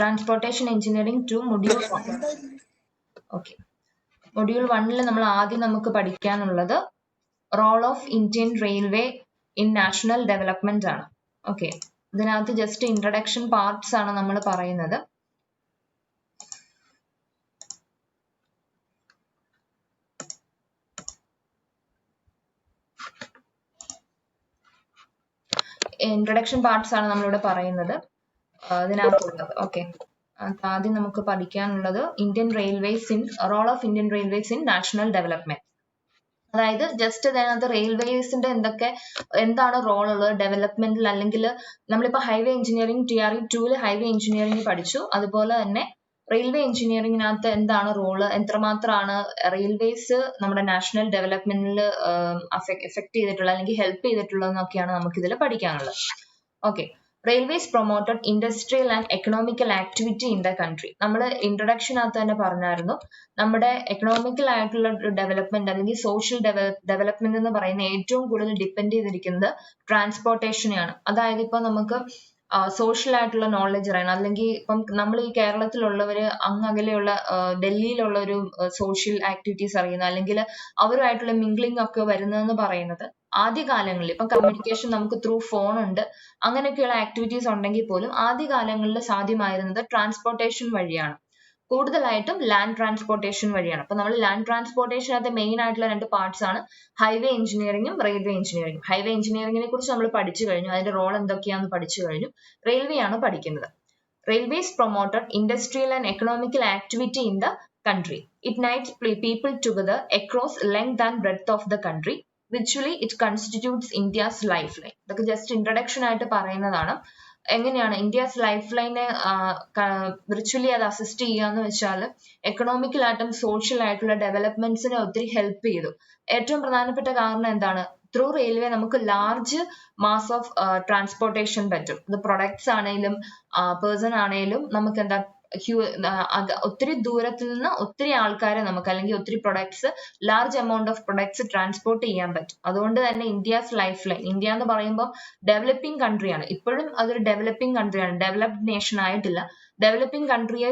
Transportation engineering 2 module 1. Okay, module 1 നമ്മൾ ആദ്യം നമുക്ക് പഠിക്കാനുള്ളത് role of Indian railway in national development ആണ്. ഓക്കെ, ഇതിനകത്ത് ജസ്റ്റ് ഇൻട്രഡക്ഷൻ പാർട്സ് ആണ് നമ്മൾ പറയുന്നത്. ഇൻട്രഡക്ഷൻ പാർട്സ് ആണ് നമ്മളിവിടെ പറയുന്നത് ഇതിനകത്തുള്ളത്. ഓക്കെ, ആദ്യം നമുക്ക് പഠിക്കാനുള്ളത് Indian railways in role of Indian railways in national development. അതായത് ജസ്റ്റ് അതിനകത്ത് റെയിൽവേസിന്റെ എന്താണ് റോൾ ഉള്ളത് ഡെവലപ്മെന്റിൽ, അല്ലെങ്കിൽ നമ്മളിപ്പോ highway engineering TRE 2 highway engineering പഠിച്ചു. അതുപോലെ തന്നെ റെയിൽവേ എഞ്ചിനീയറിംഗിനകത്ത് എന്താണ് റോള്, എത്രമാത്രമാണ് റെയിൽവേസ് നമ്മുടെ നാഷണൽ ഡെവലപ്മെന്റിൽ എഫക്ട് ചെയ്തിട്ടുള്ളത് അല്ലെങ്കിൽ ഹെൽപ്പ് ചെയ്തിട്ടുള്ളതെന്നൊക്കെയാണ് നമുക്ക് ഇതിൽ പഠിക്കാനുള്ളത്. Okay, railways promoted industrial and economical activity in the country. നമ്മൾ ഇൻട്രൊഡക്ഷനകത്ത് തന്നെ പറഞ്ഞായിരുന്നു, നമ്മുടെ എക്കണോമിക്കൽ ആയിട്ടുള്ള ഡെവലപ്മെന്റ് അല്ലെങ്കിൽ സോഷ്യൽ ഡെവലപ്മെന്റ് എന്ന് പറയുന്ന ഏറ്റവും കൂടുതൽ ഡിപ്പെൻഡ് ചെയ്തിരിക്കുന്നത് ട്രാൻസ്പോർട്ടേഷനെയാണ്. അതായത് ഇപ്പൊ നമുക്ക് സോഷ്യൽ ആയിട്ടുള്ള നോളജ് അറിയണം, അല്ലെങ്കിൽ ഇപ്പം നമ്മൾ ഈ കേരളത്തിലുള്ളവര് അങ്ങകലെയുള്ള ഡൽഹിയിലുള്ള ഒരു സോഷ്യൽ ആക്ടിവിറ്റീസ് അറിയുന്ന, അല്ലെങ്കിൽ അവരുമായിട്ടുള്ള മിംഗ്ലിംഗ് ഒക്കെ വരുന്നതെന്ന് പറയുന്നത് ആദ്യകാലങ്ങളിൽ ഇപ്പം കമ്മ്യൂണിക്കേഷൻ നമുക്ക് ത്രൂ ഫോൺ ഉണ്ട്, അങ്ങനെയൊക്കെയുള്ള ആക്ടിവിറ്റീസ് ഉണ്ടെങ്കിൽ പോലും ആദ്യകാലങ്ങളിൽ സാധ്യമായിരുന്നത് ട്രാൻസ്പോർട്ടേഷൻ വഴിയാണ്, കൂടുതലായിട്ടും ലാൻഡ് ട്രാൻസ്പോർട്ടേഷൻ വഴിയാണ്. അപ്പൊ നമ്മൾ ലാൻഡ് ട്രാൻസ്പോർട്ടേഷനകത്ത് മെയിൻ ആയിട്ടുള്ള രണ്ട് പാർട്സ് ആണ് ഹൈവേ എഞ്ചിനീയറിംഗും റെയിൽവേ എഞ്ചിനീയറിംഗും. ഹൈവേ എഞ്ചിനീയറിംഗിനെ കുറിച്ച് നമ്മൾ പഠിച്ചു കഴിഞ്ഞു, അതിന്റെ റോൾ എന്തൊക്കെയാണെന്ന് പഠിച്ചു കഴിഞ്ഞു. റെയിൽവേ ആണ് പഠിക്കുന്നത്. Railways promoted industrial and economical activity in the country. It unites people together across length and breadth of the country. Virtually, it constitutes India's lifeline. ഇതൊക്കെ ജസ്റ്റ് ഇൻട്രൊഡക്ഷൻ ആയിട്ട് പറയുന്നതാണ്. എങ്ങനെയാണ് ഇന്ത്യസ് ലൈഫ് ലൈനെ വിർച്വലി അത് assist ചെയ്യാന്ന് വെച്ചാൽ എക്കണോമിക്കലായിട്ടും social ആയിട്ടുള്ള ഡെവലപ്മെന്റ്സിനെ ഒത്തിരി help ചെയ്തു. ഏറ്റവും പ്രധാനപ്പെട്ട കാരണം എന്താണ്, ത്രൂ റെയിൽവേ നമുക്ക് ലാർജ് മാസ് ഓഫ് ട്രാൻസ്പോർട്ടേഷൻ പറ്റും. ഇത് പ്രൊഡക്ട്സ് ആണെങ്കിലും പേഴ്സൺ ആണെങ്കിലും നമുക്ക് എന്താ ഒത്തിരി ദൂരത്തിൽ നിന്ന് ഒത്തിരി ആൾക്കാരെ നമുക്ക്, അല്ലെങ്കിൽ ഒത്തിരി products, large amount of products transport ചെയ്യാൻ പറ്റും. അതുകൊണ്ട് തന്നെ ഇന്ത്യസ് ലൈഫ് ലൈൻ, ഇന്ത്യ എന്ന് പറയുമ്പോൾ ഡെവലപ്പിംഗ് കൺട്രിയാണ്, ഇപ്പോഴും അതൊരു ഡെവലപ്പിംഗ് കൺട്രിയാണ്, ഡെവലപ്ഡ് നേഷൻ ആയിട്ടില്ല. ഡെവലപ്പിംഗ് കൺട്രിയെ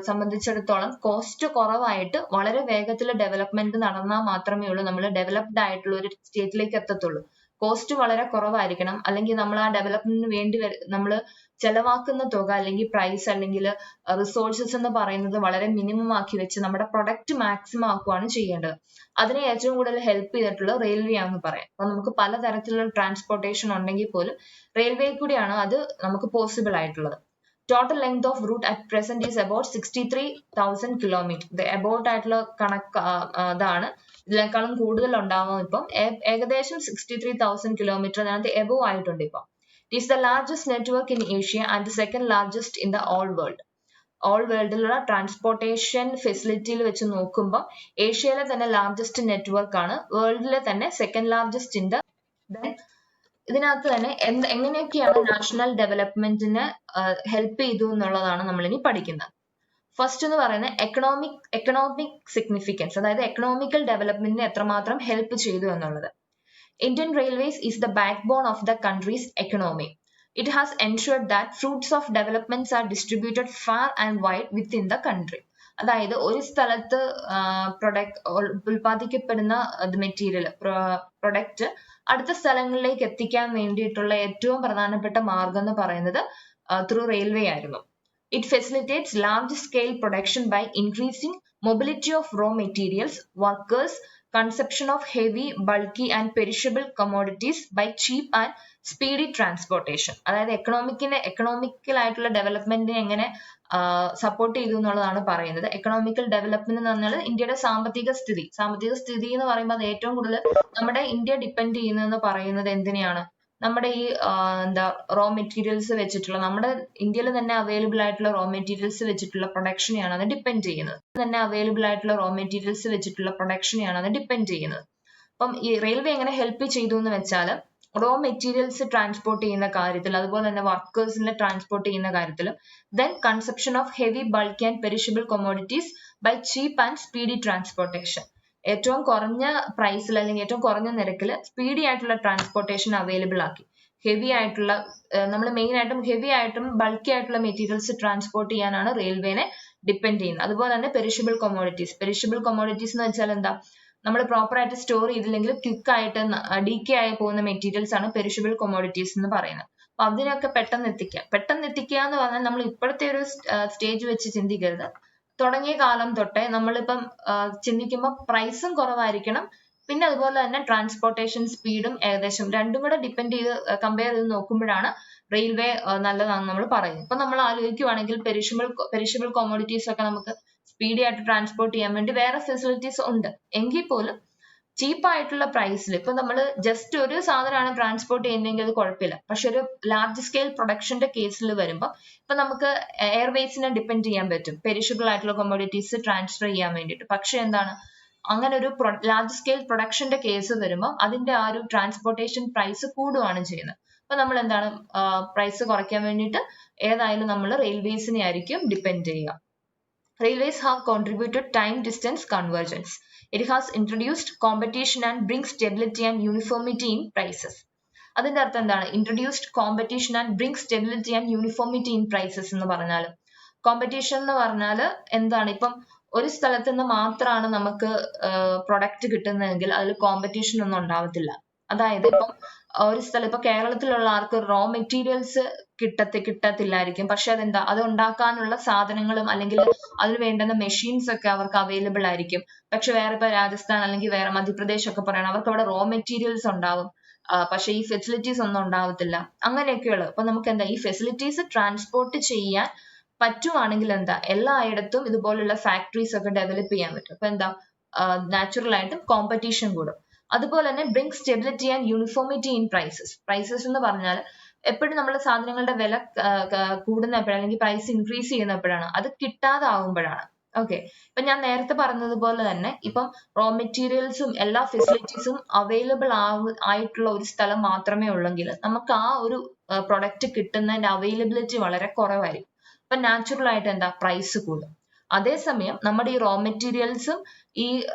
സംബന്ധിച്ചിടത്തോളം കോസ്റ്റ് കുറവായിട്ട് വളരെ വേഗത്തിൽ ഡെവലപ്മെന്റ് നടന്നാൽ മാത്രമേ ഉള്ളൂ നമ്മൾ ഡെവലപ്ഡ് ആയിട്ടുള്ള ഒരു സ്റ്റേറ്റിലേക്ക് എത്തത്തുള്ളൂ. കോസ്റ്റ് വളരെ കുറവായിരിക്കണം, അല്ലെങ്കിൽ നമ്മൾ ആ ഡെവലപ്മെന്റിന് വേണ്ടി നമ്മൾ ചെലവാക്കുന്ന തുക അല്ലെങ്കിൽ പ്രൈസ് അല്ലെങ്കിൽ റിസോഴ്സസ് എന്ന് പറയുന്നത് വളരെ മിനിമം ആക്കി വെച്ച് നമ്മുടെ പ്രൊഡക്റ്റ് മാക്സിമം ആക്കുകയാണ് ചെയ്യേണ്ടത്. അതിനെ ഏറ്റവും കൂടുതൽ ഹെൽപ്പ് ചെയ്തിട്ടുള്ളത് റെയിൽവേ ആണെന്ന് പറയാം. അപ്പൊ നമുക്ക് പലതരത്തിലുള്ള ട്രാൻസ്പോർട്ടേഷൻ ഉണ്ടെങ്കിൽ പോലും റെയിൽവേ കൂടിയാണ് അത് നമുക്ക് പോസിബിൾ ആയിട്ടുള്ളത്. Total length of route at present is about 63,000 kilometre. ഇത് അബൌട്ട് ആയിട്ടുള്ള കണക്ക് അതാണ്, ഇതിനേക്കാളും കൂടുതൽ ഉണ്ടാവും. ഇപ്പം ഏകദേശം 63,000 കിലോമീറ്റർ അതിനകത്ത് എബോവ് ആയിട്ടുണ്ട് ഇപ്പം. It is the largest network in Asia and the second largest in the all world. All വേൾഡിലുള്ള ട്രാൻസ്പോർട്ടേഷൻ ഫെസിലിറ്റിയിൽ വെച്ച് നോക്കുമ്പോൾ ഏഷ്യയിലെ തന്നെ ലാർജസ്റ്റ് നെറ്റ്വർക്ക് ആണ്, വേൾഡിലെ തന്നെ സെക്കൻഡ് ലാർജസ്റ്റ് ഇൻ ദ. ഇതിനകത്ത് തന്നെ എങ്ങനെയൊക്കെയാണ് നാഷണൽ ഡെവലപ്മെന്റിന് ഹെൽപ്പ് ചെയ്തു എന്നുള്ളതാണ് നമ്മൾ ഇനി പഠിക്കുന്നത്. ഫസ്റ്റ് എന്ന് പറയുന്നത് എക്കണോമിക് സിഗ്നിഫിക്കൻസ്, അതായത് എക്കണോമിക്കൽ ഡെവലപ്മെന്റിന് എത്രമാത്രം ഹെൽപ്പ് ചെയ്തു എന്നുള്ളത്. Indian Railways is the backbone of the country's economy. It has ensured that fruits of developments are distributed far and wide within the country. അതായത് ഒരു സ്ഥലത്ത് ഉൽപ്പാദിക്കപ്പെടുന്ന മെറ്റീരിയൽ പ്രൊഡക്റ്റ് അടുത്ത സ്ഥലങ്ങളിലേക്ക് എത്തിക്കാൻ വേണ്ടിയിട്ടുള്ള ഏറ്റവും പ്രധാനപ്പെട്ട മാർഗം എന്ന് പറയുന്നത് ത്രൂ റെയിൽവേ ആയിരുന്നു. It facilitates large scale production by increasing mobility of raw materials, workers, consumption of heavy, bulky and perishable commodities by cheap and speedy transportation. അതായത് എക്കണോമിക്കൽ ആയിട്ടുള്ള ഡെവലപ്മെന്റിനെ എങ്ങനെ സപ്പോർട്ട് ചെയ്തു എന്നുള്ളതാണ് പറയുന്നത്. എക്കണോമിക്കൽ ഡെവലപ്മെന്റ് എന്ന് പറഞ്ഞാൽ ഇന്ത്യയുടെ സാമ്പത്തിക സ്ഥിതി എന്ന് പറയുമ്പോൾ അത് ഏറ്റവും കൂടുതൽ നമ്മുടെ ഇന്ത്യ ഡിപ്പെൻഡ് ചെയ്യുന്നതെന്ന് പറയുന്നത് എന്തിനെയാണ്, നമ്മുടെ ഈ റോ മെറ്റീരിയൽസ് വെച്ചിട്ടുള്ള, നമ്മുടെ ഇന്ത്യയിൽ തന്നെ അവൈലബിൾ ആയിട്ടുള്ള റോ മെറ്റീരിയൽസ് വെച്ചിട്ടുള്ള പ്രൊഡക്ഷനെയാണ് അത് ഡിപ്പെൻഡ് ചെയ്യുന്നത്. അപ്പം ഈ റെയിൽവേ എങ്ങനെ ഹെൽപ്പ് ചെയ്തു എന്ന് വെച്ചാൽ റോ മെറ്റീരിയൽസ് ട്രാൻസ്പോർട്ട് ചെയ്യുന്ന കാര്യത്തിൽ, അതുപോലെ തന്നെ വർക്കേഴ്സിനെ ട്രാൻസ്പോർട്ട് ചെയ്യുന്ന കാര്യത്തിലും, then consumption of heavy, bulky and perishable commodities by cheap and speedy transportation. ഏറ്റവും കുറഞ്ഞ പ്രൈസിൽ അല്ലെങ്കിൽ ഏറ്റവും കുറഞ്ഞ നിരക്കിൽ സ്പീഡി ആയിട്ടുള്ള ട്രാൻസ്പോർട്ടേഷൻ അവൈലബിൾ ആക്കി. ഹെവി ആയിട്ടുള്ള നമ്മൾ മെയിൻ ആയിട്ടും ഹെവി ആയിട്ടും ബൾക്കി ആയിട്ടുള്ള മെറ്റീരിയൽസ് ട്രാൻസ്പോർട്ട് ചെയ്യാനാണ് റെയിൽവേനെ ഡിപ്പെൻഡ് ചെയ്യുന്നത്. അതുപോലെ തന്നെ പെരിഷബിൾ കൊമോഡിറ്റീസ് എന്ന് വെച്ചാൽ എന്താ, നമ്മൾ പ്രോപ്പർ ആയിട്ട് സ്റ്റോർ ചെയ്തില്ലെങ്കിൽ ക്വിക്ക് ആയിട്ട് ഡീക്കേ ആയി പോകുന്ന മെറ്റീരിയൽസ് ആണ് പെരിഷബിൾ കൊമോഡിറ്റീസ് എന്ന് പറയുന്നത്. അപ്പൊ അതിനൊക്കെ പെട്ടെന്ന് എത്തിക്കുക എന്ന് പറഞ്ഞാൽ നമ്മൾ ഇപ്പോഴത്തെ ഒരു സ്റ്റേജ് വെച്ച് ചിന്തിക്കരുത്. തുടങ്ങിയ കാലം തൊട്ടേ നമ്മളിപ്പം ചിന്തിക്കുമ്പോൾ പ്രൈസും കുറവായിരിക്കണം, പിന്നെ അതുപോലെ തന്നെ ട്രാൻസ്പോർട്ടേഷൻ സ്പീഡും ഏകദേശം രണ്ടും കൂടെ ഡിപ്പെൻഡ് ചെയ്ത് കമ്പയർ ചെയ്ത് നോക്കുമ്പോഴാണ് റെയിൽവേ നല്ലതാണെന്ന് നമ്മൾ പറയുന്നത്. ഇപ്പൊ നമ്മൾ ആലോചിക്കുവാണെങ്കിൽ പെരിഷബിൾ കോമോഡിറ്റീസ് ഒക്കെ നമുക്ക് സ്പീഡി ആയിട്ട് ട്രാൻസ്പോർട്ട് ചെയ്യാൻ വേണ്ടി വേറെ ഫെസിലിറ്റീസ് ഉണ്ട്. എങ്കിൽ പോലും ചീപ്പ് ആയിട്ടുള്ള പ്രൈസിൽ ഇപ്പൊ നമ്മൾ ജസ്റ്റ് ഒരു സാധനമാണ് ട്രാൻസ്പോർട്ട് ചെയ്യുന്നതെങ്കിൽ അത് കുഴപ്പമില്ല. പക്ഷെ ഒരു ലാർജ് സ്കെയിൽ പ്രൊഡക്ഷന്റെ കേസിൽ വരുമ്പോൾ ഇപ്പൊ നമുക്ക് എയർവേസിനെ ഡിപ്പെൻഡ് ചെയ്യാൻ പറ്റും പെരിഷബിൾ ആയിട്ടുള്ള കൊമോഡിറ്റീസ് ട്രാൻസ്ഫർ ചെയ്യാൻ വേണ്ടിയിട്ട്. പക്ഷെ എന്താണ്, അങ്ങനെ ഒരു ലാർജ് സ്കെയിൽ പ്രൊഡക്ഷന്റെ കേസ് വരുമ്പോൾ അതിന്റെ ആ ഒരു ട്രാൻസ്പോർട്ടേഷൻ പ്രൈസ് കൂടുകയാണ് ചെയ്യുന്നത്. അപ്പൊ നമ്മൾ എന്താണ്, പ്രൈസ് കുറയ്ക്കാൻ വേണ്ടിയിട്ട് ഏതായാലും നമ്മൾ റെയിൽവേസിനെ ആയിരിക്കും ഡിപ്പെൻഡ് ചെയ്യുക. Railways have contributed time distance convergence. It has introduced competition and brings stability and uniformity in prices. അതിന്റെ അർത്ഥം എന്താണ്, introduced competition and bring stability and uniformity in prices എന്ന് പറഞ്ഞാൽ, കോമ്പറ്റീഷൻ എന്ന് പറഞ്ഞാൽ എന്താണ്, ഇപ്പം ഒരു സ്ഥലത്ത് നിന്ന് മാത്രമാണ് നമുക്ക് പ്രൊഡക്റ്റ് കിട്ടുന്നതെങ്കിൽ അതിൽ കോമ്പറ്റീഷൻ ഒന്നും ഉണ്ടാവത്തില്ല. അതായത് ഇപ്പം ഒരു സ്ഥലം, ഇപ്പൊ കേരളത്തിലുള്ള ആർക്ക് റോ മെറ്റീരിയൽസ് കിട്ടത്തില്ലായിരിക്കും, പക്ഷെ അതെന്താ, അത് ഉണ്ടാക്കാനുള്ള സാധനങ്ങളും അല്ലെങ്കിൽ അതിന് വേണ്ടുന്ന മെഷീൻസ് ഒക്കെ അവർക്ക് അവൈലബിൾ ആയിരിക്കും. പക്ഷെ വേറെ ഇപ്പൊ രാജസ്ഥാൻ അല്ലെങ്കിൽ വേറെ മധ്യപ്രദേശ് ഒക്കെ പറയണം, അവർക്ക് അവിടെ റോ മെറ്റീരിയൽസ് ഉണ്ടാവും, പക്ഷെ ഈ ഫെസിലിറ്റീസ് ഒന്നും ഉണ്ടാവത്തില്ല. അങ്ങനെയൊക്കെയുള്ള അപ്പൊ നമുക്ക് എന്താ, ഈ ഫെസിലിറ്റീസ് ട്രാൻസ്പോർട്ട് ചെയ്യാൻ പറ്റുവാണെങ്കിൽ എന്താ, എല്ലായിടത്തും ഇതുപോലുള്ള ഫാക്ടറീസ് ഒക്കെ ഡെവലപ്പ് ചെയ്യാൻ പറ്റും. അപ്പൊ എന്താ, നാച്ചുറൽ ആയിട്ടും കോമ്പറ്റീഷൻ കൂടും. അതുപോലെ തന്നെ bring stability and uniformity in prices എന്ന് പറഞ്ഞാൽ എപ്പോഴും നമ്മുടെ സാധനങ്ങളുടെ വില കൂടുന്ന എപ്പോഴാണ്, അല്ലെങ്കിൽ പ്രൈസ് ഇൻക്രീസ് ചെയ്യുന്ന എപ്പോഴാണ്, അത് കിട്ടാതാവുമ്പോഴാണ്. ഓക്കെ, ഇപ്പൊ ഞാൻ നേരത്തെ പറഞ്ഞതുപോലെ തന്നെ ഇപ്പം റോ മെറ്റീരിയൽസും എല്ലാ ഫെസിലിറ്റീസും അവൈലബിൾ ആയിട്ടുള്ള ഒരു സ്ഥലം മാത്രമേ ഉള്ളെങ്കിൽ നമുക്ക് ആ ഒരു പ്രൊഡക്റ്റ് കിട്ടുന്നതിന്റെ അവൈലബിലിറ്റി വളരെ കുറവായിരിക്കും. അപ്പൊ നാച്ചുറൽ ആയിട്ട് എന്താ, പ്രൈസ് കൂടും. അതേസമയം നമ്മുടെ ഈ റോ മെറ്റീരിയൽസും ഈ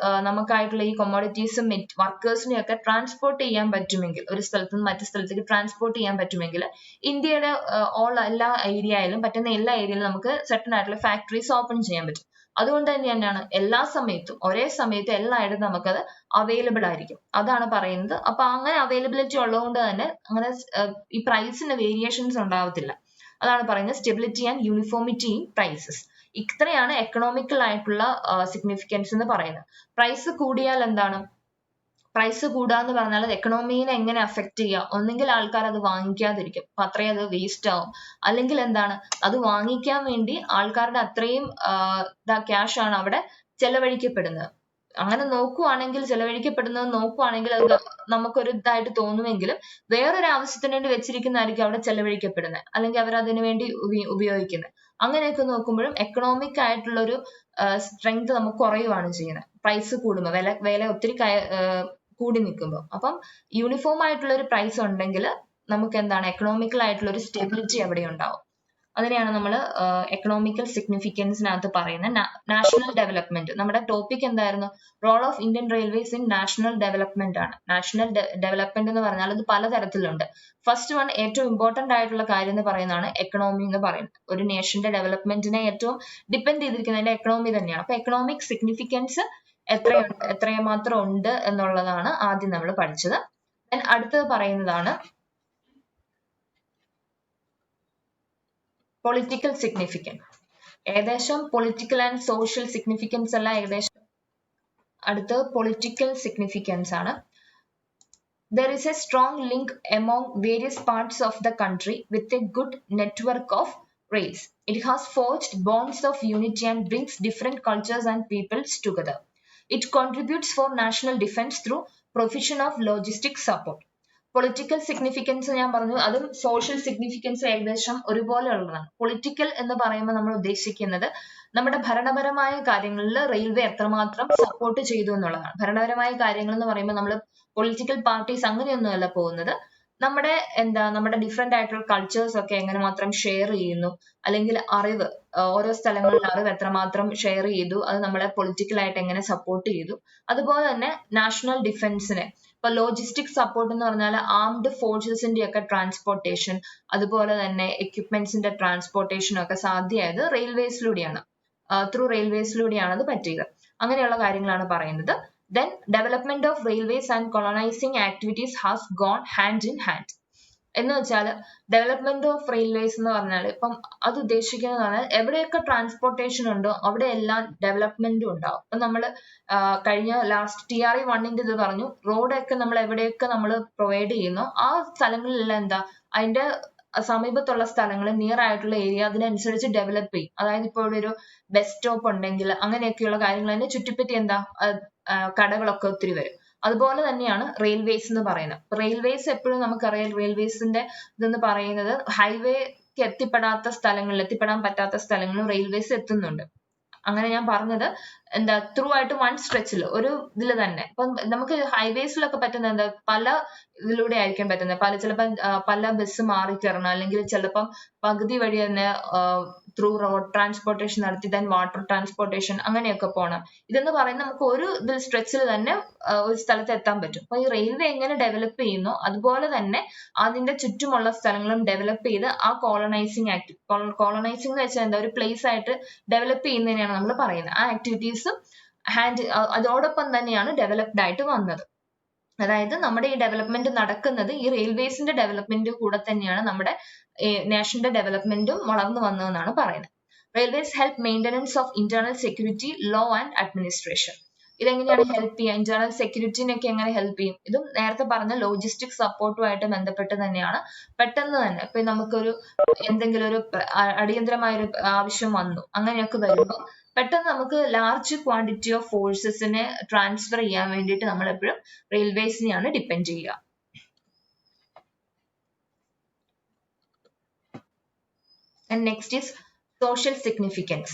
നമുക്കായിട്ടുള്ള ഈ കൊമോഡിറ്റീസും വർക്കേഴ്സിനെയും ഒക്കെ ട്രാൻസ്പോർട്ട് ചെയ്യാൻ പറ്റുമെങ്കിൽ, ഒരു സ്ഥലത്ത് നിന്ന് മറ്റു സ്ഥലത്തേക്ക് ട്രാൻസ്പോർട്ട് ചെയ്യാൻ പറ്റുമെങ്കിൽ ഇന്ത്യയുടെ എല്ലാ ഏരിയയിലും പറ്റുന്ന എല്ലാ ഏരിയയിലും നമുക്ക് സെർട്ടൺ ആയിട്ടുള്ള ഫാക്ടറീസ് ഓപ്പൺ ചെയ്യാൻ പറ്റും. അതുകൊണ്ട് തന്നെയാണ് എല്ലാ സമയത്തും ഒരേ സമയത്ത് എല്ലായിടത്തും നമുക്കത് അവൈലബിൾ ആയിരിക്കും. അതാണ് പറയുന്നത്. അപ്പൊ അങ്ങനെ അവൈലബിലിറ്റി ഉള്ളതുകൊണ്ട് തന്നെ അങ്ങനെ ഈ പ്രൈസിന് വേരിയേഷൻസ് ഉണ്ടാവത്തില്ല. അതാണ് പറയുന്നത് stability and uniformity in prices. ഇത്രയാണ് എക്കണോമിക്കൽ ആയിട്ടുള്ള സിഗ്നിഫിക്കൻസ് എന്ന് പറയുന്നത്. പ്രൈസ് കൂടിയാൽ എന്താണ്, പ്രൈസ് കൂടാന്ന് പറഞ്ഞാൽ അത് എക്കണോമിനെ എങ്ങനെ അഫക്ട് ചെയ്യുക, ഒന്നെങ്കിൽ ആൾക്കാർ അത് വാങ്ങിക്കാതിരിക്കും, അപ്പൊ അത്രയും അത് വേസ്റ്റ് ആവും. അല്ലെങ്കിൽ എന്താണ്, അത് വാങ്ങിക്കാൻ വേണ്ടി ആൾക്കാരുടെ അത്രയും ക്യാഷ് ആണ് അവിടെ ചെലവഴിക്കപ്പെടുന്നത്. അങ്ങനെ നോക്കുവാണെങ്കിൽ അത് നമുക്കൊരു ഇതായിട്ട് തോന്നുമെങ്കിലും വേറൊരു ആവശ്യത്തിന് വേണ്ടി വെച്ചിരിക്കുന്നതായിരിക്കും അവിടെ ചെലവഴിക്കപ്പെടുന്നത്, അല്ലെങ്കിൽ അവർ അതിനു വേണ്ടി ഉപയോഗിക്കുന്നത്. അങ്ങനെയൊക്കെ നോക്കുമ്പോഴും എക്കണോമിക് ആയിട്ടുള്ള ഒരു സ്ട്രെങ്ത് നമുക്ക് കുറയുവാണ് ചെയ്യുന്നത് പ്രൈസ് കൂടുമ്പോൾ, വില ഒത്തിരി കൂടി നിൽക്കുമ്പോൾ. അപ്പം യൂണിഫോം ആയിട്ടുള്ള ഒരു പ്രൈസ് ഉണ്ടെങ്കിൽ നമുക്ക് എന്താണ്, എക്കണോമിക്കൽ ആയിട്ടുള്ള ഒരു സ്റ്റെബിലിറ്റി അവിടെ ഉണ്ടാവും. അതിനെയാണ് നമ്മൾ എക്കണോമിക്കൽ സിഗ്നിഫിക്കൻസിനകത്ത് പറയുന്നത്. നാഷണൽ ഡെവലപ്മെന്റ്, നമ്മുടെ ടോപ്പിക് എന്തായിരുന്നു, role of Indian railways in national development ആണ്. നാഷണൽ ഡെവലപ്മെന്റ് എന്ന് പറഞ്ഞാൽ അത് പലതരത്തിലുണ്ട്. ഫസ്റ്റ് വൺ, ഏറ്റവും ഇമ്പോർട്ടന്റ് ആയിട്ടുള്ള കാര്യം എന്ന് പറയുന്നതാണ് എക്കണോമി എന്ന് പറയുന്നത്. ഒരു നേഷന്റെ ഡെവലപ്മെന്റിനെ ഏറ്റവും ഡിപ്പെൻഡ് ചെയ്തിരിക്കുന്നതിന്റെ എക്കണോമി തന്നെയാണ്. അപ്പൊ എക്കണോമിക് സിഗ്നിഫിക്കൻസ് എത്രമാത്രം ഉണ്ട് എന്നുള്ളതാണ് ആദ്യം നമ്മൾ പഠിച്ചത്. അടുത്തത് പറയുന്നതാണ് പൊളിറ്റിക്കൽ സിഗ്നിഫിക്കൻസ്. ഏകദേശം പൊളിറ്റിക്കൽ ആൻഡ് സോഷ്യൽ സിഗ്നിഫിക്കൻസ് എല്ലാം ഏകദേശം. അടുത്തത് പൊളിറ്റിക്കൽ സിഗ്നിഫിക്കൻസ് ആണ്. There is a strong link among various parts of the country with a good network of rails. It has forged bonds of unity and brings different cultures and peoples together. It contributes for national defense through provision of logistic support. Political significance ഞാൻ പറഞ്ഞു, അതും social significance ഏകദേശം ഒരുപോലെ ഉള്ളതാണ്. Political എന്ന് പറയുമ്പോൾ നമ്മൾ ഉദ്ദേശിക്കുന്നത് നമ്മുടെ ഭരണപരമായ കാര്യങ്ങളിൽ റെയിൽവേ എത്രമാത്രം സപ്പോർട്ട് ചെയ്തു എന്നുള്ളതാണ്. ഭരണപരമായ കാര്യങ്ങൾ എന്ന് പറയുമ്പോൾ നമ്മൾ പൊളിറ്റിക്കൽ പാർട്ടീസ് അങ്ങനെയൊന്നുമല്ല പോകുന്നത്. നമ്മുടെ ഡിഫറെന്റ് ആയിട്ടുള്ള കൾച്ചേഴ്സ് ഒക്കെ എങ്ങനെ മാത്രം ഷെയർ ചെയ്യുന്നു, അല്ലെങ്കിൽ അറിവ്, ഓരോ സ്ഥലങ്ങളിലെ അറിവ് എത്രമാത്രം ഷെയർ ചെയ്തു, അത് നമ്മളെ പൊളിറ്റിക്കലായിട്ട് എങ്ങനെ സപ്പോർട്ട് ചെയ്തു. അതുപോലെ തന്നെ നാഷണൽ ഡിഫൻസിനെ ഇപ്പൊ ലോജിസ്റ്റിക് സപ്പോർട്ട് എന്ന് പറഞ്ഞാൽ ആംഡ് ഫോഴ്സസിന്റെ ഒക്കെ ട്രാൻസ്പോർട്ടേഷൻ, അതുപോലെ തന്നെ എക്യുപ്മെന്റ്സിന്റെ ട്രാൻസ്പോർട്ടേഷൻ ഒക്കെ സാധ്യമായത് റെയിൽവേസിലൂടെയാണ്. ത്രൂ റെയിൽവേസിലൂടെയാണ് അത് പറ്റിയത്. അങ്ങനെയുള്ള കാര്യങ്ങളാണ് പറയുന്നത്. Then development of railways and colonizing activities has gone hand in hand. എന്ന് വെച്ചാൽ ഡെവലപ്മെന്റ് ഓഫ് റെയിൽവേസ് എന്ന് പറഞ്ഞാൽ ഇപ്പം അത് ഉദ്ദേശിക്കുന്നത് പറഞ്ഞാൽ എവിടെയൊക്കെ ട്രാൻസ്പോർട്ടേഷൻ ഉണ്ടോ അവിടെ എല്ലാം ഡെവലപ്മെന്റും ഉണ്ടാവും. ഇപ്പൊ നമ്മൾ കഴിഞ്ഞ ലാസ്റ്റ് TRE 1 ഇത് പറഞ്ഞു, റോഡൊക്കെ നമ്മൾ എവിടെയൊക്കെ നമ്മൾ പ്രൊവൈഡ് ചെയ്യുന്നു ആ സ്ഥലങ്ങളിലെല്ലാം എന്താ അതിന്റെ സമീപത്തുള്ള സ്ഥലങ്ങൾ നിയർ ആയിട്ടുള്ള ഏരിയ അതിനനുസരിച്ച് ഡെവലപ്പ് ചെയ്യും. അതായത് ഇപ്പോൾ ഇവിടെ ഒരു ബസ് സ്റ്റോപ്പ് ഉണ്ടെങ്കിൽ അങ്ങനെയൊക്കെയുള്ള കാര്യങ്ങൾ തന്നെ ചുറ്റിപ്പറ്റി എന്താ കടകളൊക്കെ ഒത്തിരി വരും. അതുപോലെ തന്നെയാണ് റെയിൽവേസ് എന്ന് പറയുന്നത്. റെയിൽവേസ് എപ്പോഴും നമുക്കറിയാം റെയിൽവേസിന്റെ ഇതെന്ന് പറയുന്നത് ഹൈവേക്ക് എത്തിപ്പെടാൻ പറ്റാത്ത സ്ഥലങ്ങളിലും റെയിൽവേസ് എത്തുന്നുണ്ട്. അങ്ങനെ ഞാൻ പറഞ്ഞത് എന്താ ത്രൂ ആയിട്ട് വൺ സ്ട്രെച്ചിൽ ഒരു ഇതിൽ തന്നെ. ഇപ്പം നമുക്ക് ഹൈവേസിലൊക്കെ പറ്റുന്ന എന്താ പല ഇതിലൂടെ ആയിരിക്കും പറ്റുന്നത്. ചിലപ്പം പല ബസ് മാറി കയറണം, അല്ലെങ്കിൽ ചിലപ്പം പകുതി വഴി തന്നെ ത്രൂ റോഡ് ട്രാൻസ്പോർട്ടേഷൻ നടത്തി ദെൻ വാട്ടർ ട്രാൻസ്പോർട്ടേഷൻ അങ്ങനെയൊക്കെ പോകണം. ഇതെന്ന് പറയുന്നത് നമുക്ക് ഒരു ഇതിൽ സ്ട്രെച്ചിൽ തന്നെ ഒരു സ്ഥലത്ത് എത്താൻ പറ്റും. അപ്പൊ ഈ റെയിൽവേ എങ്ങനെ ഡെവലപ്പ് ചെയ്യുന്നു അതുപോലെ തന്നെ അതിന്റെ ചുറ്റുമുള്ള സ്ഥലങ്ങളും ഡെവലപ്പ് ചെയ്ത് ആ കോളനൈസിങ് എന്ന് വെച്ചാൽ എന്താ ഒരു പ്ലേസ് ആയിട്ട് ഡെവലപ്പ് ചെയ്യുന്നതിനെയാണ് നമ്മൾ പറയുന്നത്. ആ ആക്ടിവിറ്റീസ് അതോടൊപ്പം തന്നെയാണ് ഡെവലപ്ഡ് ആയിട്ട് വന്നത്. അതായത് നമ്മുടെ ഈ ഡെവലപ്മെന്റ് നടക്കുന്നത് ഈ റെയിൽവേസിന്റെ ഡെവലപ്മെന്റ് കൂടെ തന്നെയാണ് നമ്മുടെ നാഷണൽ ഡെവലപ്മെന്റും വളർന്നു വന്നതെന്നാണ് പറയുന്നത്. Railways help maintenance of internal security, law and administration. ഇതെങ്ങനെയാണ് ഹെൽപ്പ് ചെയ്യുക? ഇന്റേണൽ സെക്യൂരിറ്റിനൊക്കെ എങ്ങനെ ഹെൽപ്പ് ചെയ്യും? ഇതും നേരത്തെ പറഞ്ഞ ലോജിസ്റ്റിക് സപ്പോർട്ടുമായിട്ട് ബന്ധപ്പെട്ട് തന്നെയാണ്. പെട്ടെന്ന് തന്നെ ഇപ്പൊ നമുക്കൊരു എന്തെങ്കിലും ഒരു അടിയന്തരമായൊരു ആവശ്യം വന്നു അങ്ങനെയൊക്കെ വരുമ്പോൾ പെട്ടെന്ന് നമുക്ക് ലാർജ് ക്വാണ്ടിറ്റി ഓഫ് ഫോഴ്സസിനെ ട്രാൻസ്ഫർ ചെയ്യാൻ വേണ്ടിയിട്ട് നമ്മൾ എപ്പോഴും റെയിൽവേസിനെയാണ് ഡിപ്പെൻഡ് ചെയ്യുക. And next is social significance.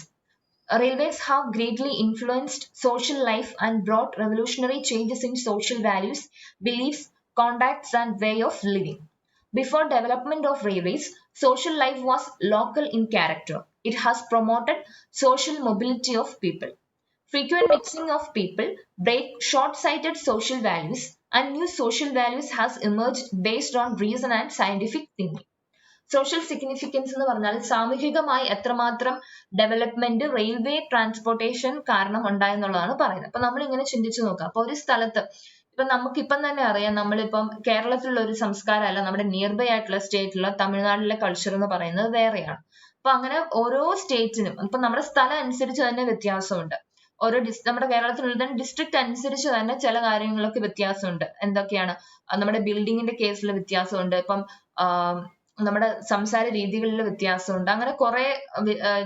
Railways have greatly influenced social life and brought revolutionary changes in social values, beliefs, contacts, and way of living. Before development of railways, social life was local in character. It has promoted social mobility of people. Frequent mixing of people break short-sighted social values, and new social values has emerged based on reason and scientific thinking. Social significance എന്ന് പറഞ്ഞാൽ സാമൂഹികമായി എത്രമാത്രം development railway transportation കാരണം ഉണ്ടായെന്നുള്ളതാണ് പറയുന്നത്. അപ്പൊ നമ്മൾ ഇങ്ങനെ ചിന്തിച്ചു നോക്കാം. അപ്പൊ ഒരു സ്ഥലത്ത് ഇപ്പൊ നമുക്കിപ്പം തന്നെ അറിയാം, നമ്മളിപ്പം കേരളത്തിലുള്ള ഒരു സംസ്കാരമല്ല നമ്മുടെ നിയർ ബൈ ആയിട്ടുള്ള സ്റ്റേറ്റിലുള്ള തമിഴ്നാട്ടിലെ കൾച്ചർ എന്ന് പറയുന്നത് വേറെയാണ്. അപ്പൊ അങ്ങനെ ഓരോ സ്റ്റേറ്റിനും ഇപ്പൊ നമ്മുടെ സ്ഥലം അനുസരിച്ച് തന്നെ വ്യത്യാസമുണ്ട്. ഓരോ നമ്മുടെ കേരളത്തിലുള്ള തന്നെ ഡിസ്ട്രിക്ട് അനുസരിച്ച് തന്നെ ചില കാര്യങ്ങളൊക്കെ വ്യത്യാസമുണ്ട്. എന്തൊക്കെയാണ്? നമ്മുടെ ബിൽഡിങ്ങിന്റെ കേസിൽ വ്യത്യാസമുണ്ട്. ഇപ്പം നമ്മുടെ സംസാര രീതികളിൽ വ്യത്യാസമുണ്ട്. അങ്ങനെ കുറെ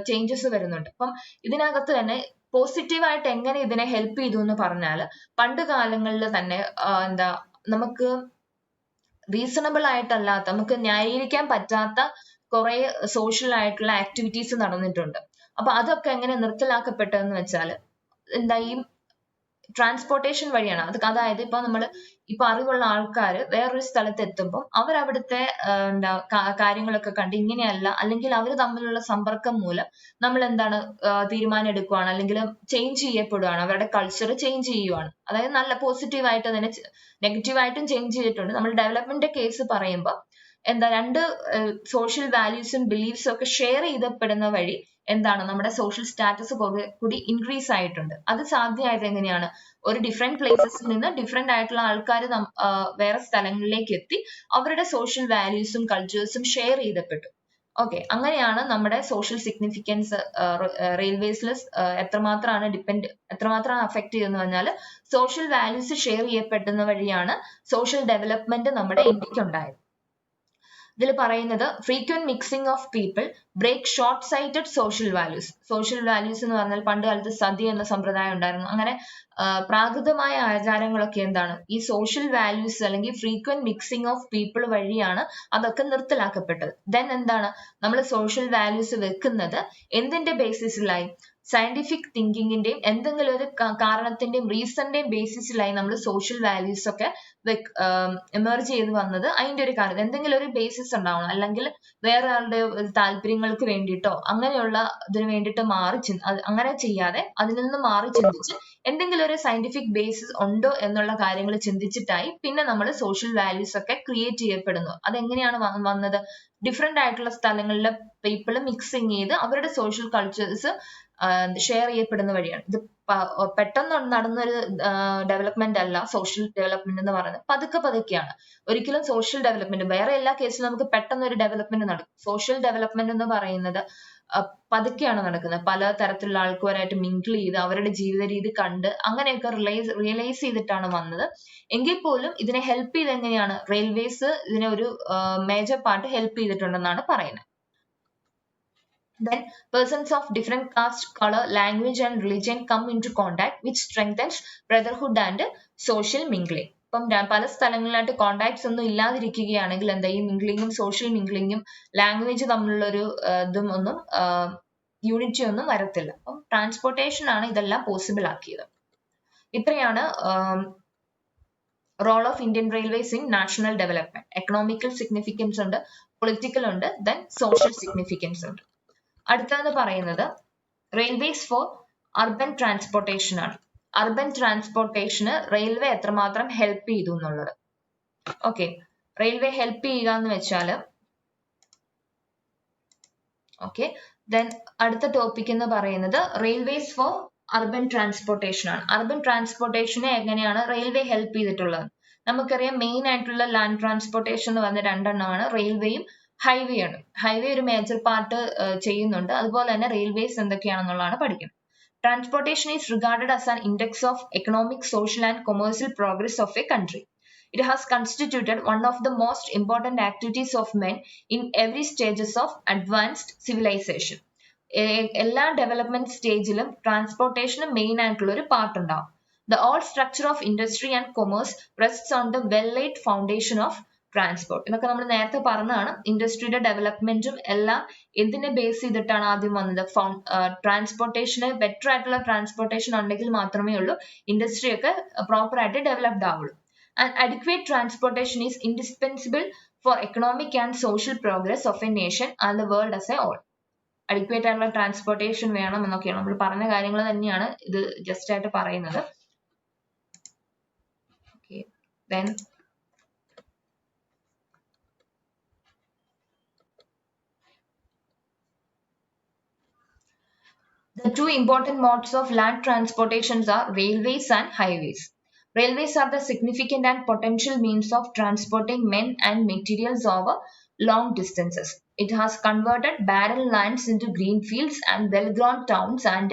ചേഞ്ചസ് വരുന്നുണ്ട്. അപ്പം ഇതിനകത്ത് തന്നെ പോസിറ്റീവായിട്ട് എങ്ങനെ ഇതിനെ ഹെൽപ്പ് ചെയ്തു എന്ന് പറഞ്ഞാൽ പണ്ട് കാലങ്ങളിൽ തന്നെ എന്താ നമുക്ക് റീസണബിൾ ആയിട്ടല്ലാത്ത നമുക്ക് ന്യായീകരിക്കാൻ പറ്റാത്ത കുറെ സോഷ്യൽ ആയിട്ടുള്ള ആക്ടിവിറ്റീസ് നടന്നിട്ടുണ്ട്. അപ്പൊ അതൊക്കെ എങ്ങനെ നിർത്തലാക്കപ്പെട്ടതെന്ന് വെച്ചാൽ എന്താ ഈ ട്രാൻസ്പോർട്ടേഷൻ വഴിയാണ്. അതായത് ഇപ്പൊ നമ്മൾ ഇപ്പൊ അറിവുള്ള ആൾക്കാർ വേറൊരു സ്ഥലത്ത് എത്തുമ്പോൾ അവരവിടുത്തെ എന്താ കാര്യങ്ങളൊക്കെ കണ്ട് ഇങ്ങനെയല്ല, അല്ലെങ്കിൽ അവർ തമ്മിലുള്ള സമ്പർക്കം മൂലം നമ്മൾ എന്താണ് തീരുമാനം എടുക്കുകയാണ്, അല്ലെങ്കിൽ ചേഞ്ച് ചെയ്യപ്പെടുകയാണ്, അവരുടെ കൾച്ചർ ചേഞ്ച് ചെയ്യുവാണ്. അതായത് നല്ല പോസിറ്റീവായിട്ട് തന്നെ നെഗറ്റീവായിട്ടും ചേഞ്ച് ചെയ്തിട്ടുണ്ട്. നമ്മൾ ഡെവലപ്മെന്റ് കേസ് പറയുമ്പോൾ എന്താ രണ്ട് സോഷ്യൽ വാല്യൂസും ബിലീഫ്സും ഒക്കെ ഷെയർ ചെയ്തപ്പെടുന്ന വഴി എന്താണ് നമ്മുടെ സോഷ്യൽ സ്റ്റാറ്റസ് കൂടി ഇൻക്രീസ് ആയിട്ടുണ്ട്. അത് സാധ്യമായത് എങ്ങനെയാണ്? ഒരു ഡിഫറെന്റ് പ്ലേസസിൽ നിന്ന് ഡിഫറെന്റ് ആയിട്ടുള്ള ആൾക്കാർ വേറെ സ്ഥലങ്ങളിലേക്ക് എത്തി അവരുടെ സോഷ്യൽ വാല്യൂസും കൾച്ചേഴ്സും ഷെയർ ചെയ്തപ്പെട്ടു. ഓക്കെ, അങ്ങനെയാണ് നമ്മുടെ സോഷ്യൽ സിഗ്നിഫിക്കൻസ് റെയിൽവേസിൽ എത്രമാത്രമാണ് അഫക്ട് ചെയ്തെന്ന് പറഞ്ഞാൽ സോഷ്യൽ വാല്യൂസ് ഷെയർ ചെയ്യപ്പെടുന്ന വഴിയാണ് സോഷ്യൽ ഡെവലപ്മെന്റ് നമ്മുടെ ഇന്ത്യക്ക് ഉണ്ടായത്. ഇതിൽ പറയുന്നത് frequent mixing of people break short sighted social values. Social values എന്ന് പറഞ്ഞാൽ പണ്ട് കാലത്ത് സതി എന്ന സമ്പ്രദായം ഉണ്ടായിരുന്നു. അങ്ങനെ പ്രാകൃതമായ ആചാരങ്ങളൊക്കെ എന്താണ് ഈ സോഷ്യൽ വാല്യൂസ് അല്ലെങ്കിൽ ഫ്രീക്വന്റ് മിക്സിംഗ് ഓഫ് പീപ്പിൾ വഴിയാണ് അതൊക്കെ നിർത്തലാക്കപ്പെട്ടത്. ദെൻ എന്താണ് നമ്മൾ സോഷ്യൽ വാല്യൂസ് വെക്കുന്നത് എന്തിന്റെ ബേസിസിലായി? സയന്റിഫിക് തിങ്കിങ്ങിന്റെയും എന്തെങ്കിലും ഒരു കാരണത്തിന്റെയും റീസണിന്റെയും ബേസിസിലായി നമ്മൾ സോഷ്യൽ വാല്യൂസ് ഒക്കെ എമർജ് ചെയ്ത് വന്നത് അതിന്റെ ഒരു കാര്യം എന്തെങ്കിലും ഒരു ബേസിസ് ഉണ്ടാവണം. അല്ലെങ്കിൽ വേറെ ആളുടെ താല്പര്യങ്ങൾക്ക് വേണ്ടിയിട്ടോ അങ്ങനെയുള്ള ഇതിന് വേണ്ടിയിട്ട് അങ്ങനെ ചെയ്യാതെ അതിൽ നിന്ന് മാറി ചിന്തിച്ച് എന്തെങ്കിലും ഒരു സയന്റിഫിക് ബേസിസ് ഉണ്ടോ എന്നുള്ള കാര്യങ്ങൾ ചിന്തിച്ചിട്ടായി പിന്നെ നമ്മൾ സോഷ്യൽ വാല്യൂസ് ഒക്കെ ക്രിയേറ്റ് ചെയ്യപ്പെടുന്നു. അതെങ്ങനെയാണ് വന്നത്? ഡിഫറെന്റ് ആയിട്ടുള്ള സ്ഥലങ്ങളിലെ പീപ്പിൾ മിക്സിങ് ചെയ്ത് അവരുടെ സോഷ്യൽ കൾച്ചേഴ്സ് ഷെയർ ചെയ്യപ്പെടുന്ന വഴിയാണ്. ഇത് പെട്ടെന്ന് നടന്നൊരു ഡെവലപ്മെന്റ് അല്ല സോഷ്യൽ ഡെവലപ്മെന്റ് എന്ന് പറയുന്നത്. പതുക്കെ പതുക്കെയാണ്. ഒരിക്കലും സോഷ്യൽ ഡെവലപ്മെന്റ് വേറെ എല്ലാ കേസിലും നമുക്ക് പെട്ടെന്ന് ഒരു ഡെവലപ്മെന്റ് നടക്കും. സോഷ്യൽ ഡെവലപ്മെന്റ് എന്ന് പറയുന്നത് പതുക്കെയാണ് നടക്കുന്നത്. പല തരത്തിലുള്ള ആൾക്കാരായിട്ട് മിങ്കിൾ ചെയ്ത് അവരുടെ ജീവിത രീതി കണ്ട് അങ്ങനെയൊക്കെ റിയലൈസ് ചെയ്തിട്ടാണ് വന്നത്. എങ്കിൽ പോലും ഇതിനെ ഹെൽപ്പ് ചെയ്ത് എങ്ങനെയാണ് റെയിൽവേസ് ഇതിനെ ഒരു മേജർ പാർട്ട് ഹെൽപ്പ് ചെയ്തിട്ടുണ്ടെന്നാണ് പറയുന്നത്. Then persons of different caste, color, language and religion come into contact which strengthens brotherhood and social mingling. ഇപ്പം പല സ്ഥലങ്ങളിലായിട്ട് കോണ്ടാക്ട്സ് ഒന്നും ഇല്ലാതിരിക്കുകയാണെങ്കിൽ എന്താ ഈ മിംഗ്ലിങ്ങും സോഷ്യൽ മിംഗ്ലിങ്ങും ലാംഗ്വേജ് തമ്മിലുള്ള ഒരു ഇതും ഒന്നും യൂണിറ്റി ഒന്നും വരത്തില്ല. അപ്പം ട്രാൻസ്പോർട്ടേഷൻ ആണ് ഇതെല്ലാം പോസിബിൾ ആക്കിയത്. ഇത്രയാണ് role of Indian railways in national development. Economical significance ഉണ്ട്, പൊളിറ്റിക്കൽ ഉണ്ട്, ദെൻ സോഷ്യൽ സിഗ്നിഫിക്കൻസ് ഉണ്ട്. അടുത്തത് പറയുന്നത് റെയിൽവേസ് ഫോർ അർബൻ ട്രാൻസ്പോർട്ടേഷൻ ആണ്. അർബൻ ട്രാൻസ്പോർട്ടേഷന് റെയിൽവേ എത്രമാത്രം ഹെൽപ്പ് ചെയ്തു എന്നുള്ളത്. ഓക്കെ, റെയിൽവേ ഹെൽപ്പ് ചെയ്യുക എന്ന് വെച്ചാല് ഓക്കെ ദെൻ അടുത്ത ടോപ്പിക് എന്ന് പറയുന്നത് റെയിൽവേസ് ഫോർ അർബൻ ട്രാൻസ്പോർട്ടേഷൻ ആണ്. അർബൻ ട്രാൻസ്പോർട്ടേഷനെ എങ്ങനെയാണ് റെയിൽവേ ഹെൽപ്പ് ചെയ്തിട്ടുള്ളത്? നമുക്കറിയാം മെയിൻ ആയിട്ടുള്ള ലാൻഡ് ട്രാൻസ്പോർട്ടേഷൻ എന്ന് പറഞ്ഞ രണ്ടെണ്ണമാണ് റെയിൽവേയും ഹൈവേ ആണ്. ഹൈവേ ഒരു മേജർ പാർട്ട് ചെയ്യുന്നുണ്ട്. അതുപോലെ തന്നെ റെയിൽവേസ് എന്തൊക്കെയാണെന്നുള്ളതാണ് പഠിക്കുന്നത്. Transportation is regarded as an index of economic, social and commercial progress of a country. It has constituted one of the most important activities of men in every stages of advanced civilization. എല്ലാ development സ്റ്റേജിലും ട്രാൻസ്പോർട്ടേഷന് main ആയിട്ടുള്ള ഒരു part ഉണ്ടാവും. The whole structure of industry and commerce rests on the well-laid foundation of transport. ഇതൊക്കെ നമ്മൾ നേരത്തെ പറഞ്ഞതാണ്. ഇൻഡസ്ട്രിയുടെ ഡെവലപ്മെന്റും എല്ലാം എന്തിനെ ബേസ് ചെയ്തിട്ടാണ് ആദ്യം വന്നത്? ട്രാൻസ്പോർട്ടേഷന് ബെറ്റർ ആയിട്ടുള്ള ട്രാൻസ്പോർട്ടേഷൻ ഉണ്ടെങ്കിൽ മാത്രമേ ഉള്ളൂ ഇൻഡസ്ട്രി ഒക്കെ പ്രോപ്പർ ആയിട്ട് ഡെവലപ്ഡ് ആവുള്ളൂ. And adequate transportation is indispensable for economic and social progress of a nation and the world as a whole. Adequate ആയിട്ടുള്ള ട്രാൻസ്പോർട്ടേഷൻ വേണം എന്നൊക്കെയാണ് നമ്മൾ പറഞ്ഞ കാര്യങ്ങൾ തന്നെയാണ് ഇത് ജസ്റ്റ് ആയിട്ട് പറയുന്നത്. Okay, then the two important modes of land transportations are railways and highways. Railways are the significant and potential means of transporting men and materials over long distances. It has converted barren lands into green fields and well-grown towns and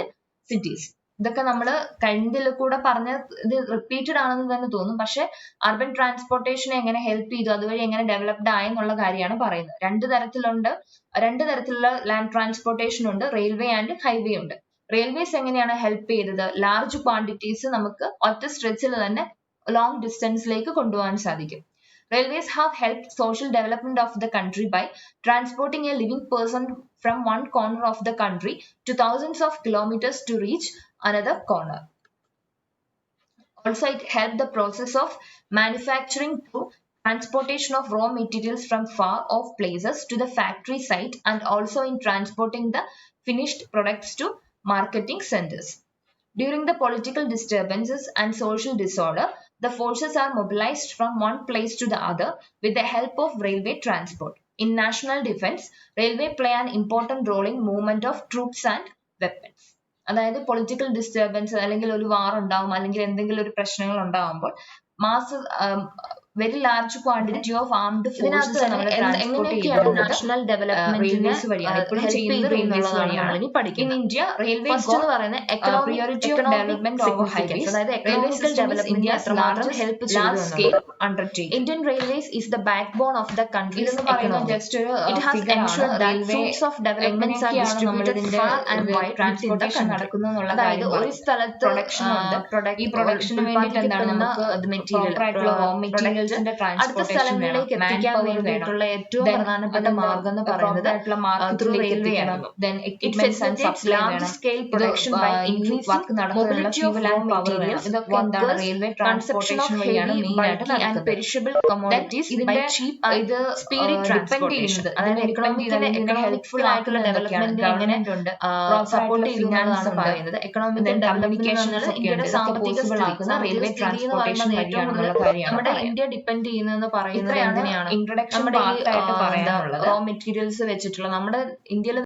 cities. ഇതൊക്കെ നമ്മൾ കഴിഞ്ഞതിൽ കൂടെ പറഞ്ഞ ഇത് repeated ആണെന്ന് തന്നെ തോന്നും. പക്ഷെ അർബൻ ട്രാൻസ്പോർട്ടേഷനെ എങ്ങനെ ഹെൽപ്പ് ചെയ്തു, അതുവഴി എങ്ങനെ ഡെവലപ്ഡ് ആയെന്നുള്ള കാര്യമാണ് പറയുന്നത്. രണ്ട് തരത്തിലുള്ള ലാൻഡ് ട്രാൻസ്പോർട്ടേഷൻ ഉണ്ട്, റെയിൽവേ ആൻഡ് ഹൈവേ ഉണ്ട്. റെയിൽവേസ് എങ്ങനെയാണ് ഹെൽപ്പ് ചെയ്തത്? ലാർജ് ക്വാണ്ടിറ്റീസ് നമുക്ക് ഒറ്റ സ്ട്രെച്ചിൽ തന്നെ ലോങ് ഡിസ്റ്റൻസിലേക്ക് കൊണ്ടുപോകാൻ സാധിക്കും. Railways have helped social development of the country by transporting a living person from one corner of the country to thousands of kilometers to reach another corner. Also, it helped the process of manufacturing through transportation of raw materials from far off places to the factory site, and also in transporting the finished products to marketing centers. During the political disturbances and social disorder, the forces are mobilized from one place to the other with the help of railway transport. In national defense, railway play an important role in movement of troops and weapons. അതായത് political disturbance അല്ലെങ്കിൽ ഒരു war ഉണ്ടാവും അല്ലെങ്കിൽ എന്തെങ്കിലും ഒരു പ്രശ്നങ്ങൾ ഉണ്ടാവുമ്പോൾ very large quantity of armed forces എങ്ങനെയൊക്കെയാണ് നാഷണൽ ഡെവലപ്മെന്റ് വഴിയാണ്. ഇൻ ഇന്ത്യ റെയിൽവേ എന്ന് പറയുന്നത് priority of development of highways, അതായത് എക്കണോമിക്കൽ ഡെവലപ്മെന്റ് ഇന്ത്യ എത്രമാത്രം help large scale undertaking. Indian railways is the backbone of the country എന്ന് പറയുന്നത് just ഒരു it has ensured that fruits of development are distributed far and wide transportation നടക്കുന്നു എന്നുള്ള കാര്യം. ഒരു സ്ഥലത്ത് പ്രൊഡക്ഷൻ ഉണ്ട്, ഈ പ്രൊഡക്ഷന് വേണ്ടിയിട്ട് എന്താണ് നമുക്ക് മെറ്റീരിയൽ മെറ്റീരിയൽസിന്റെ അടുത്ത സ്ഥലങ്ങളിലേക്ക് എത്തിക്കാൻ വേണ്ടിയിട്ടുള്ള ഏറ്റവും പ്രധാനപ്പെട്ട മാർഗം എന്ന് പറയുന്നത് ത്രൂ റെയിൽവേ ആണ്. Then it facilitates large scale production by increasing mobility of raw materials, railway transportation വഴിയാണ് മെയിൻ ആയിട്ട് നടക്കുന്നത്. Perishable commodities by cheap and speedy transportation. അതായത് എക്കണോമിക്കിനെ ഹെൽപ്ഫുൾ ആയിട്ടുള്ള ഡെവലപ്മെന്റ് എങ്ങനെ സപ്പോർട്ട് ചെയ്യുന്നതാണ് പറയുന്നത്. എക്കണോമിക്കൽ കമ്മ്യൂണിക്കേഷനുകൾ ഇന്ത്യയുടെ സാമ്പത്തിക സ്ഥിതിയാക്കുന്ന റെയിൽവേ ട്രാൻസ്പോർട്ടേഷൻ വഴിയാണെന്നുള്ള കാര്യമാണ്. നമ്മുടെ ഇന്ത്യ ഡിപ്പെൻഡ് ചെയ്യുന്നതെന്ന് പറയുന്നത് എങ്ങനെയാണ്? ഇൻട്രൊഡക്ഷൻ പാർട്ടായിട്ട് പറയാനുള്ളത് റോ മെറ്റീരിയൽസ് വെച്ചിട്ടുള്ള നമ്മുടെ ഇന്ത്യയിൽ